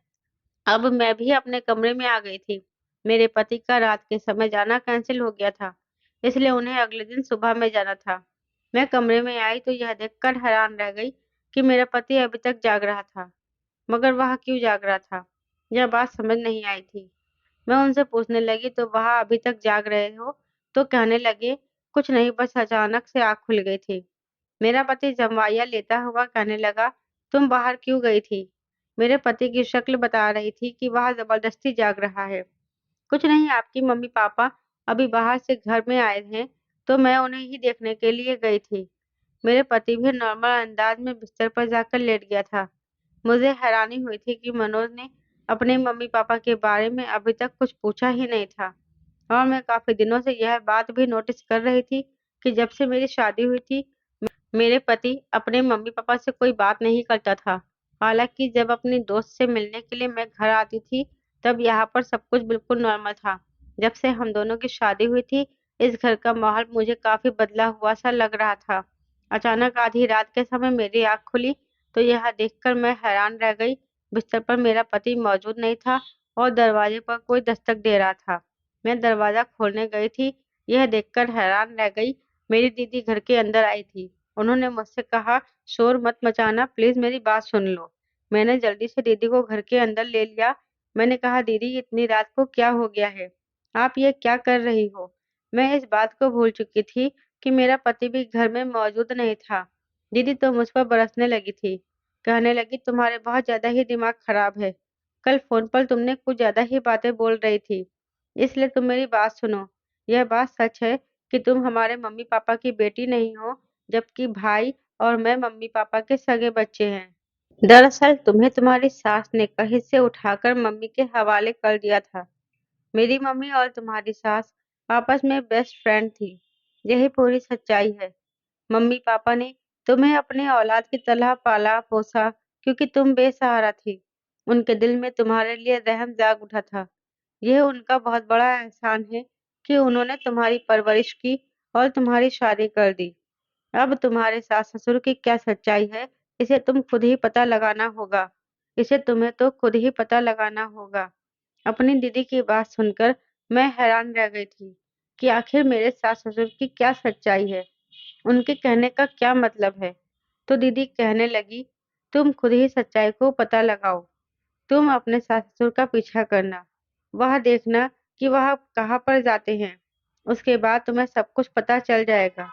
अब मैं भी अपने कमरे में आ गई थी। मेरे पति का रात के समय जाना कैंसिल हो गया था, इसलिए उन्हें अगले दिन सुबह में जाना था। मैं कमरे में आई तो यह देखकर हैरान रह गई कि मेरा पति अभी तक जाग रहा था, मगर वह क्यों जाग रहा था? यह बात समझ नहीं आई थी। मैं उनसे पूछने लगी तो वह अभी तक जाग रहे हो? तो कहने लगे कुछ नहीं, बस अचानक से आँख खुल गई थी। मेरा पति जम्वाइया लेता हुआ कहने लगा, तुम बाहर क्यों गई थी? मेरे पति की शक्ल बता रही थी कि वह जबरदस्ती जाग रहा है। कुछ नहीं, आपकी मम्मी पापा अभी बाहर से घर में आए हैं, तो मैं उन्हें ही देखने के लिए गई थी। मेरे पति भी नॉर्मल अंदाज में बिस्तर पर जाकर लेट गया था। मुझे हैरानी हुई थी कि मनोज ने अपने मम्मी पापा के बारे में अभी तक कुछ पूछा ही नहीं था। और मैं काफी दिनों से यह बात भी नोटिस कर रही थी कि जब से मेरी शादी हुई थी, मेरे पति अपने मम्मी-पापा से कोई बात नहीं करता था। हालाँकि जब अपनी दोस्त से मिलने के लिए मैं घर आती थी, तब यहाँ पर सब कुछ बिल्कुल नॉर्मल था। जब से हम दोनों की शादी हुई थी, इस घर का माहौल मुझे काफ़ी बदला हुआ सा लग रहा था। अचानक आधी रात के समय मेरी आँख खुली, तो यह देखकर मैं हैरान रह गई। बिस्तर पर मेरा पति मौजूद नहीं था और दरवाजे पर कोई दस्तक दे रहा था। मैं दरवाज़ा खोलने गई थी, यह देखकर हैरान रह गई। मेरी दीदी घर के अंदर आई थी। उन्होंने मुझसे कहा, शोर मत मचाना, प्लीज मेरी बात सुन लो। मैंने जल्दी से दीदी को घर के अंदर ले लिया। मैंने कहा, दीदी इतनी रात को क्या हो गया है? आप ये क्या कर रही हो? मैं इस बात को भूल चुकी थी कि मेरा पति भी घर में मौजूद नहीं था। दीदी तो मुझ पर बरसने लगी थी। कहने लगी, तुम्हारे बहुत ज्यादा ही दिमाग खराब है। कल फोन पर तुमने कुछ ज्यादा ही बातें बोल रही थी, इसलिए तुम मेरी बात सुनो। यह बात सच है कि तुम हमारे मम्मी पापा की बेटी नहीं हो, जबकि भाई और मैं मम्मी-पापा के सगे बच्चे हैं। दरअसल तुम्हें तुम्हारी सास ने कहीं से उठाकर मम्मी के हवाले कर दिया था। मेरी मम्मी और तुम्हारी सास आपस में बेस्ट फ्रेंड थी। यही पूरी सच्चाई है। मम्मी-पापा ने तुम्हें अपनी औलाद की तरह पाला-पोसा क्योंकि तुम बेसहारा थी। उनके दिल में तुम्हारे लिए रहम जाग उठा था। यह उनका बहुत बड़ा एहसान है कि उन्होंने तुम्हारी परवरिश की और तुम्हारी शादी कर दी। अब तुम्हारे सास-ससुर की क्या सच्चाई है, इसे तुम खुद ही पता लगाना होगा। इसे तुम्हें तो खुद ही पता लगाना होगा। अपनी दीदी की बात सुनकर मैं हैरान रह गई थी कि आखिर मेरे सास-ससुर की क्या सच्चाई है, उनके कहने का क्या मतलब है। तो दीदी कहने लगी, तुम खुद ही सच्चाई को पता लगाओ। तुम अपने सास-ससुर का पीछा करना, वह देखना कि वह कहाँ पर जाते हैं। उसके बाद तुम्हें सब कुछ पता चल जाएगा।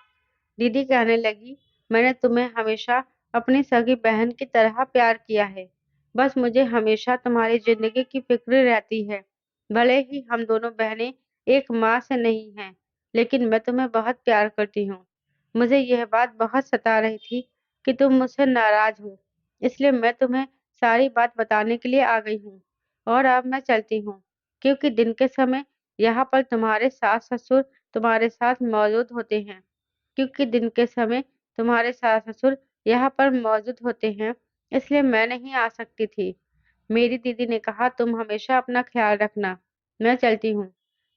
दीदी कहने लगी, मैंने तुम्हें हमेशा अपनी सगी बहन की तरह प्यार किया है। बस मुझे हमेशा तुम्हारी जिंदगी की फिक्र रहती है। भले ही हम दोनों बहनें एक माँ से नहीं हैं, लेकिन मैं तुम्हें बहुत प्यार करती हूँ। मुझे यह बात बहुत सता रही थी कि तुम मुझसे नाराज हो, इसलिए मैं तुम्हें सारी बात बताने के लिए आ गई हूँ। और अब मैं चलती हूँ, क्योंकि दिन के समय यहाँ पर तुम्हारे सास ससुर तुम्हारे साथ मौजूद होते हैं। क्योंकि दिन के समय तुम्हारे सास-ससुर यहाँ पर मौजूद होते हैं, इसलिए मैं नहीं आ सकती थी। मेरी दीदी ने कहा, तुम हमेशा अपना ख्याल रखना। मैं चलती हूँ।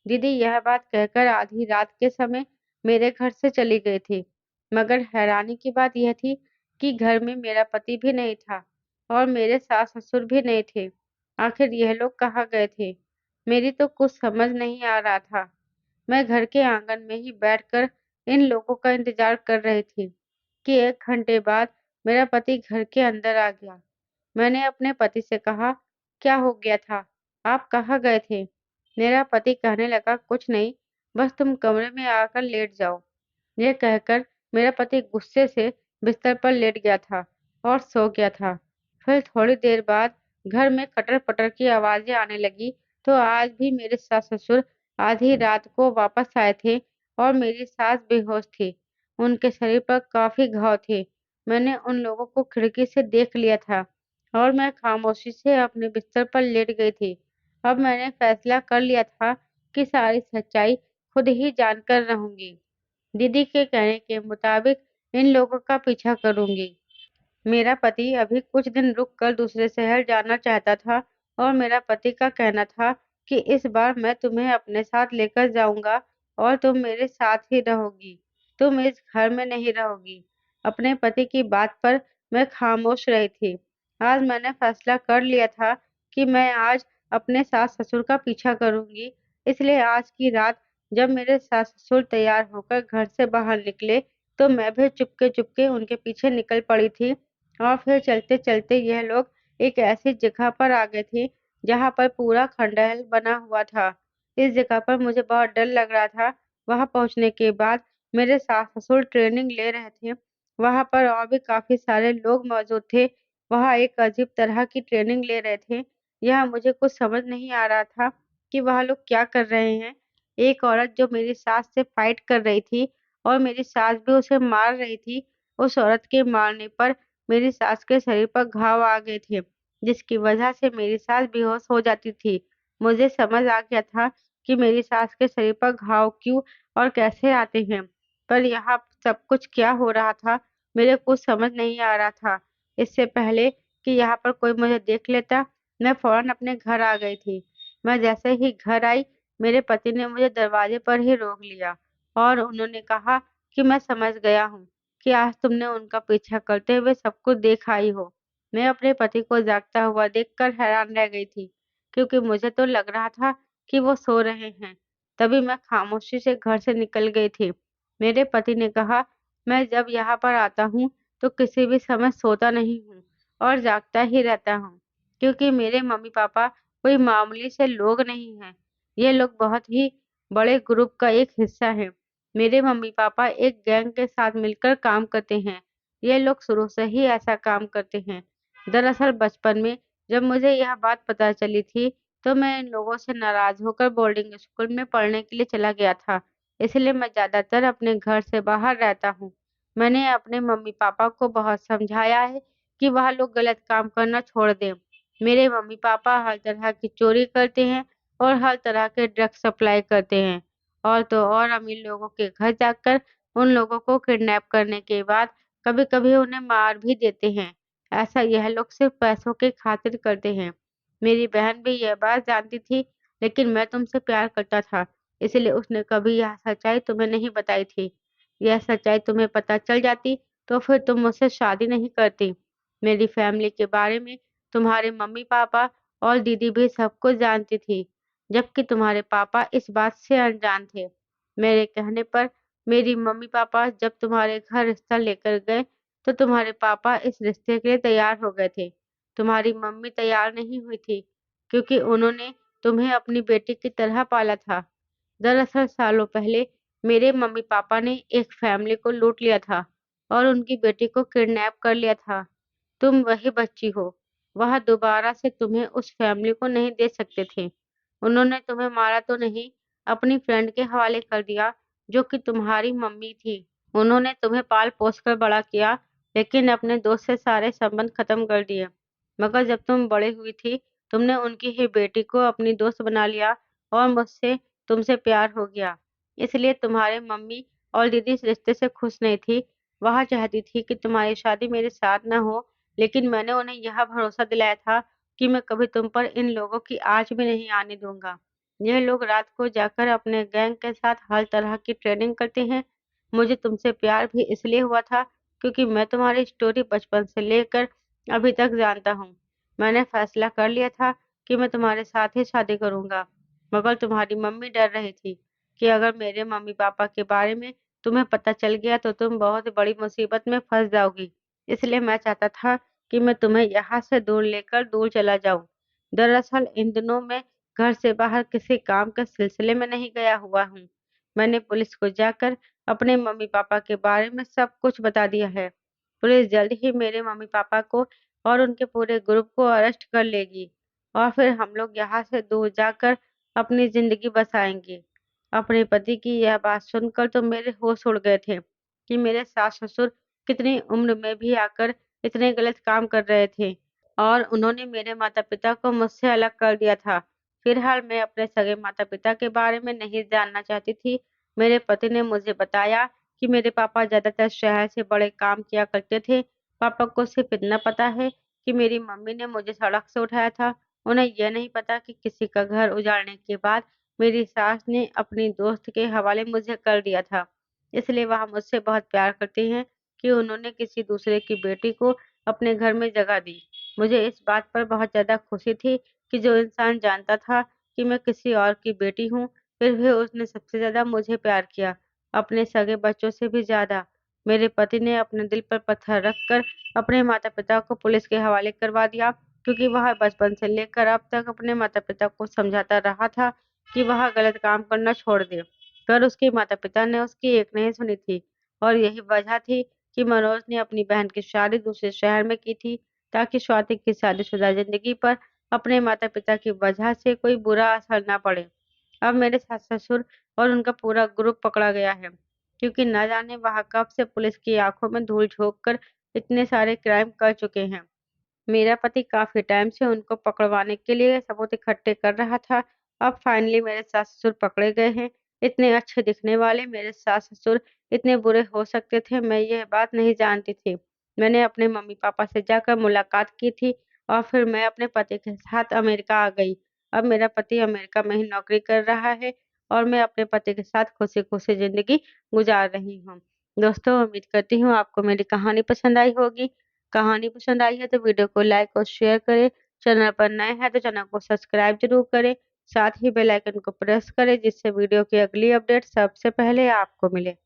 दीदी यह बात कहकर आधी रात के समय मेरे घर से चली गई थी। मगर हैरानी की बात यह थी कि घर में मेरा पति भी नहीं था और मेरे सास-ससुर भी नहीं थे। आखिर यह लोग कहाँ गए थे? मेरी तो कुछ समझ नहीं आ रहा था। मैं घर के आंगन में ही बैठकर इन लोगों का इंतजार कर रही थी कि 1 घंटे बाद मेरा पति घर के अंदर आ गया। मैंने अपने पति से कहा, क्या हो गया था? आप कहाँ गए थे? मेरा पति कहने लगा, कुछ नहीं, बस तुम कमरे में आकर लेट जाओ। यह कहकर मेरा पति गुस्से से बिस्तर पर लेट गया था और सो गया था। फिर थोड़ी देर बाद घर में खटर-पटर की आवाजें आने लगी, तो आज भी मेरे सास-ससुर आधी रात को वापस आए थे और मेरी सास बेहोश थी। उनके शरीर पर काफ़ी घाव थे। मैंने उन लोगों को खिड़की से देख लिया था और मैं खामोशी से अपने बिस्तर पर लेट गई थी। अब मैंने फैसला कर लिया था कि सारी सच्चाई खुद ही जानकर रहूँगी। दीदी के कहने के मुताबिक इन लोगों का पीछा करूँगी। मेरा पति अभी कुछ दिन रुक कर दूसरे शहर जाना चाहता था और मेरा पति का कहना था कि इस बार मैं तुम्हें अपने साथ लेकर जाऊंगा और तुम मेरे साथ ही रहोगी। तुम इस घर में नहीं रहोगी। अपने पति की बात पर मैं खामोश रही थी। आज मैंने फैसला कर लिया था कि मैं आज अपने सास ससुर का पीछा करूंगी। इसलिए आज की रात जब मेरे सास ससुर तैयार होकर घर से बाहर निकले तो मैं भी चुपके चुपके उनके पीछे निकल पड़ी थी। और फिर चलते-चलते यह लोग एक ऐसी जगह पर आ गए थे, जहाँ पर पूरा खंडहर बना हुआ था। इस जगह पर मुझे बहुत डर लग रहा था। वहाँ पहुँचने के बाद मेरे सास-ससुर ट्रेनिंग ले रहे थे। वहाँ पर और भी काफ़ी सारे लोग मौजूद थे। वहाँ एक अजीब तरह की ट्रेनिंग ले रहे थे। यह मुझे कुछ समझ नहीं आ रहा था कि वह लोग क्या कर रहे हैं। एक औरत जो मेरी सास से फाइट कर रही थी और मेरी सास भी उसे मार रही थी, उस औरत के मारने पर मेरी सास के शरीर पर घाव आ गए थे, जिसकी वजह से मेरी सास बेहोश हो जाती थी। मुझे समझ आ गया था कि मेरी सास के शरीर पर घाव क्यों और कैसे आते हैं, पर यहाँ सब कुछ क्या हो रहा था, मेरे कुछ समझ नहीं आ रहा था। इससे पहले कि यहाँ पर कोई मुझे देख लेता, मैं फौरन अपने घर आ गई थी। मैं जैसे ही घर आई, मेरे पति ने मुझे दरवाजे पर ही रोक लिया और उन्होंने कहा कि मैं समझ गया हूँ कि आज तुमने उनका पीछा करते हुए सब कुछ देख आई हो। मैं अपने पति को जागता हुआ देखकर हैरान रह गई थी, क्योंकि मुझे तो लग रहा था कि वो सो रहे हैं। तभी मैं खामोशी से घर से निकल गई थी। मेरे पति ने कहा, मैं जब यहाँ पर आता हूँ तो किसी भी समय सोता नहीं हूँ और जागता ही रहता हूँ, क्योंकि मेरे मम्मी-पापा कोई मामूली से लोग नहीं हैं। ये लोग बहुत ही बड़े ग्रुप का एक हिस्सा हैं। मेरे मम्मी-पापा एक गैंग के साथ मिलकर काम करते हैं। ये लोग शुरू से ही ऐसा काम करते हैं। दरअसल बचपन में जब मुझे यह बात पता चली थी, तो मैं इन लोगों से नाराज़ होकर बोर्डिंग स्कूल में पढ़ने के लिए चला गया था। इसलिए मैं ज़्यादातर अपने घर से बाहर रहता हूँ। मैंने अपने मम्मी-पापा को बहुत समझाया है कि वह लोग गलत काम करना छोड़ दें। मेरे मम्मी-पापा हर तरह की चोरी करते हैं और हर तरह के ड्रग्स सप्लाई करते हैं। और तो और अमीर लोगों के घर जाकर उन लोगों को किडनैप करने के बाद कभी-कभी उन्हें मार भी देते हैं। ऐसा यह लोग सिर्फ़ पैसों की खातिर करते हैं। मेरी बहन भी यह बात जानती थी, लेकिन मैं तुमसे प्यार करता था, इसलिए उसने कभी यह सच्चाई तुम्हें नहीं बताई थी। यह सच्चाई तुम्हें पता चल जाती, तो फिर तुम मुझसे शादी नहीं करती। मेरी फैमिली के बारे में तुम्हारे मम्मी-पापा और दीदी भी सब कुछ जानती थी, जबकि तुम्हारे पापा इस बात से अनजान थे। मेरे कहने पर मेरी मम्मी-पापा जब तुम्हारे घर रिश्ता लेकर गए, तो तुम्हारे पापा इस रिश्ते के लिए तैयार हो गए थे। तुम्हारी मम्मी तैयार नहीं हुई थी, क्योंकि उन्होंने तुम्हें अपनी बेटी की तरह पाला था। दरअसल सालों पहले मेरे मम्मी-पापा ने एक फैमिली को लूट लिया था और उनकी बेटी को किडनैप कर लिया था। तुम वही बच्ची हो। वह दोबारा से तुम्हें उस फैमिली को नहीं दे सकते थे। उन्होंने तुम्हें मारा तो नहीं, अपनी फ्रेंड के हवाले कर दिया, जो कि तुम्हारी मम्मी थी। उन्होंने तुम्हें पाल-पोस कर बड़ा किया, लेकिन अपने दोस्त से सारे संबंध खत्म कर दिए। मगर जब तुम बड़ी हुई थी, तुमने उनकी ही बेटी को अपनी दोस्त बना लिया और मुझसे तुमसे प्यार हो गया। इसलिए तुम्हारे मम्मी और दीदी इस रिश्ते से खुश नहीं थी। वह चाहती थी कि तुम्हारी शादी मेरे साथ न हो, लेकिन मैंने उन्हें यह भरोसा दिलाया था कि मैं कभी तुम पर इन लोगों की आँच भी नहीं आने दूँगा। यह लोग रात को जाकर अपने गैंग के साथ हर तरह की ट्रेनिंग करते हैं। मुझे तुमसे प्यार भी इसलिए हुआ था, क्योंकि मैं तुम्हारी स्टोरी बचपन से लेकर अभी तक जानता हूँ। मैंने फैसला कर लिया था कि मैं तुम्हारे साथ ही शादी करूँगा, मगर तुम्हारी मम्मी डर रही थी कि अगर मेरे मम्मी-पापा के बारे में तुम्हें पता चल गया तो तुम बहुत बड़ी मुसीबत में फँस जाओगी। इसलिए मैं चाहता था कि मैं तुम्हें यहाँ से दूर लेकर दूर चला जाऊँ। दरअसल इन दिनों मैं घर से बाहर किसी काम के सिलसिले में नहीं गया हुआ हूँ। मैंने पुलिस को जाकर अपने मम्मी-पापा के बारे में सब कुछ बता दिया है। पुलिस जल्द ही मेरे मम्मी-पापा को और उनके पूरे ग्रुप को अरेस्ट कर लेगी और फिर हम लोग यहाँ से दूर जाकर अपनी ज़िंदगी बसाएँगे। अपने पति की यह बात सुनकर तो मेरे होश उड़ गए थे कि मेरे सास-ससुर कितनी उम्र में भी आकर इतने गलत काम कर रहे थे और उन्होंने मेरे माता-पिता को मुझसे अलग कर दिया था। फिलहाल मैं अपने सगे माता-पिता के बारे में नहीं जानना चाहती थी। मेरे पति ने मुझे बताया कि मेरे पापा ज़्यादातर शहर से बड़े काम किया करते थे। पापा को सिर्फ इतना पता है कि मेरी मम्मी ने मुझे सड़क से उठाया था। उन्हें यह नहीं पता कि किसी का घर उजाड़ने के बाद मेरी सास ने अपनी दोस्त के हवाले मुझे कर दिया था। इसलिए वह मुझसे बहुत प्यार करती हैं कि उन्होंने किसी दूसरे की बेटी को अपने घर में जगह दी। मुझे इस बात पर बहुत ज़्यादा खुशी थी कि जो इंसान जानता था कि मैं किसी और की बेटी हूँ, फिर भी उसने सबसे ज़्यादा मुझे प्यार किया, अपने सगे बच्चों से भी ज़्यादा। मेरे पति ने अपने दिल पर पत्थर रखकर अपने माता-पिता को पुलिस के हवाले करवा दिया, क्योंकि वह बचपन से लेकर अब तक अपने माता-पिता को समझाता रहा था कि वह गलत काम करना छोड़ दे, पर उसके माता-पिता ने उसकी एक नहीं सुनी थी और यही वजह थी कि मनोज ने अपनी बहन की शादी दूसरे शहर में की थी, ताकि स्वाति की शादीशुदा जिंदगी पर अपने माता-पिता की वजह से कोई बुरा असर ना पड़े। अब मेरे सास-ससुर और उनका पूरा ग्रुप पकड़ा गया है, क्योंकि न जाने वह कब से पुलिस की आँखों में धूल झोंक कर इतने सारे क्राइम कर चुके हैं। मेरा पति काफ़ी टाइम से उनको पकड़वाने के लिए सबूत इकट्ठे कर रहा था। अब फाइनली मेरे सास-ससुर पकड़े गए हैं। इतने अच्छे दिखने वाले मेरे सास-ससुर इतने बुरे हो सकते थे, मैं यह बात नहीं जानती थी। मैंने अपने मम्मी-पापा से जाकर मुलाकात की थी और फिर मैं अपने पति के साथ अमेरिका आ गई। अब मेरा पति अमेरिका में ही नौकरी कर रहा है और मैं अपने पति के साथ खुशी-खुशी ज़िंदगी गुज़ार रही हूँ। दोस्तों, उम्मीद करती हूँ आपको मेरी कहानी पसंद आई होगी। कहानी पसंद आई है तो वीडियो को लाइक और शेयर करें। चैनल पर नए हैं तो चैनल को सब्सक्राइब ज़रूर करें। साथ ही बेल आइकन को प्रेस करें जिससे वीडियो की अगली अपडेट सबसे पहले आपको मिले।